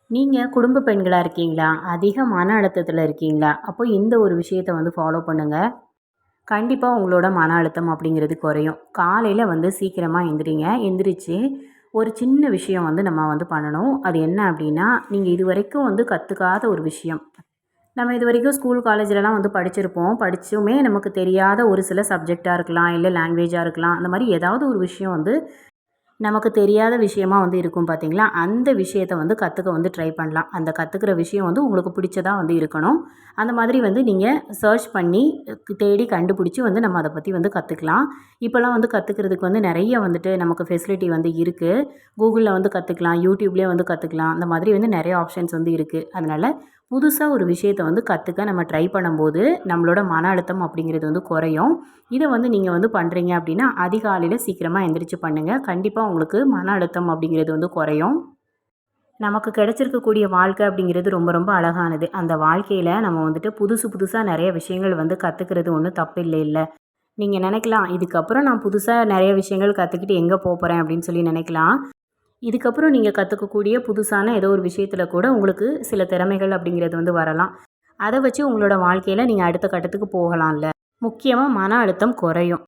நீங்கள் குடும்ப பெண்களாக இருக்கீங்களா? அதிக மன அழுத்தத்தில இருக்கீங்களா? அப்போ இந்த ஒரு விஷயத்த வந்து ஃபாலோ பண்ணுங்கள். கண்டிப்பா உங்களோட மன அழுத்தம் அப்படிங்கிறது குறையும். காலையில வந்து சீக்கிரமா எந்திரிங்க. எந்திரிச்சு ஒரு சின்ன விஷயம் வந்து நம்ம வந்து பண்ணணும். அது என்ன அப்படின்னா, நீங்க இதுவரைக்கும் வந்து கத்துக்காத ஒரு விஷயம். நம்ம இதுவரைக்கும் ஸ்கூல், காலேஜ்லலாம் வந்து படிச்சிருப்போம். படிச்சுமே நமக்கு தெரியாத ஒரு சில சப்ஜெக்ட்டா இருக்கலாம், இல்ல லாங்குவேஜா இருக்கலாம். அந்த மாரி ஏதாவது ஒரு விஷயம் வந்து நமக்கு தெரியாத விஷயமா வந்து இருக்கும் பார்த்தீங்களா? அந்த விஷயத்த வந்து கத்துக்க வந்து ட்ரை பண்ணலாம். அந்த கத்துக்கிற விஷயம் வந்து உங்களுக்கு பிடிச்சதா வந்து இருக்கணும். அந்த மாதிரி வந்து நீங்க சர்ச் பண்ணி தேடி கண்டுபிடிச்சு வந்து நம்ம அத பத்தி வந்து கத்துக்கலாம். இப்போலாம் வந்து கத்துக்கிறதுக்கு வந்து நெறைய வந்துட்டு நமக்கு ஃபெசிலிட்டி வந்து இருக்கு. Googleல வந்து கத்துக்கலாம். YouTubeலயே வந்து கத்துக்கலாம். அந்த மாதிரி வந்து நெறைய ஆப்ஷன்ஸ் வந்து இருக்கு. அதனால புதுசா ஒரு விஷயத்த வந்து கத்துக்க நம்ம ட்ரை பண்ணும்போது, நம்மளோட மன அழுத்தம் அப்படிங்கிறது வந்து குறையும். இத வந்து நீங்க வந்து பண்றீங்க அப்படின்னா, அதிகாலையில சீக்கிரமா எந்திரிச்சு பண்ணுங்க. கண்டிப்பா உங்களுக்கு மன அழுத்தம் அப்படிங்கிறது வந்து குறையும். நமக்கு கிடைச்சிருக்கக்கூடிய வாழ்க்கை அப்படிங்கிறது ரொம்ப ரொம்ப அழகானது. அந்த வாழ்க்கையில நம்ம வந்துட்டு புதுசு புதுசா நெறைய விஷயங்கள் வந்து கத்துக்கிறது ஒண்ணும் தப்பில்லைல்ல. நீங்க நெனைக்கலாம், இதுக்கப்புறம் நான் புதுசா நெறைய விஷயங்கள் கத்துக்கிட்டு எங்க போப்போறேன் அப்படின்னு சொல்லி நெனைக்கலாம். இதுக்கப்புறம் நீங்க கத்துக்கக்கூடிய புதுசான ஏதோ ஒரு விஷயத்துல கூட உங்களுக்கு சில திறமைகள் அப்படிங்கிறது வந்து வரலாம். அத வச்சு உங்களோட வாழ்க்கையில நீங்க அடுத்த கட்டத்துக்கு போகலாம்ல. முக்கியமா மன அழுத்தம் குறையும்.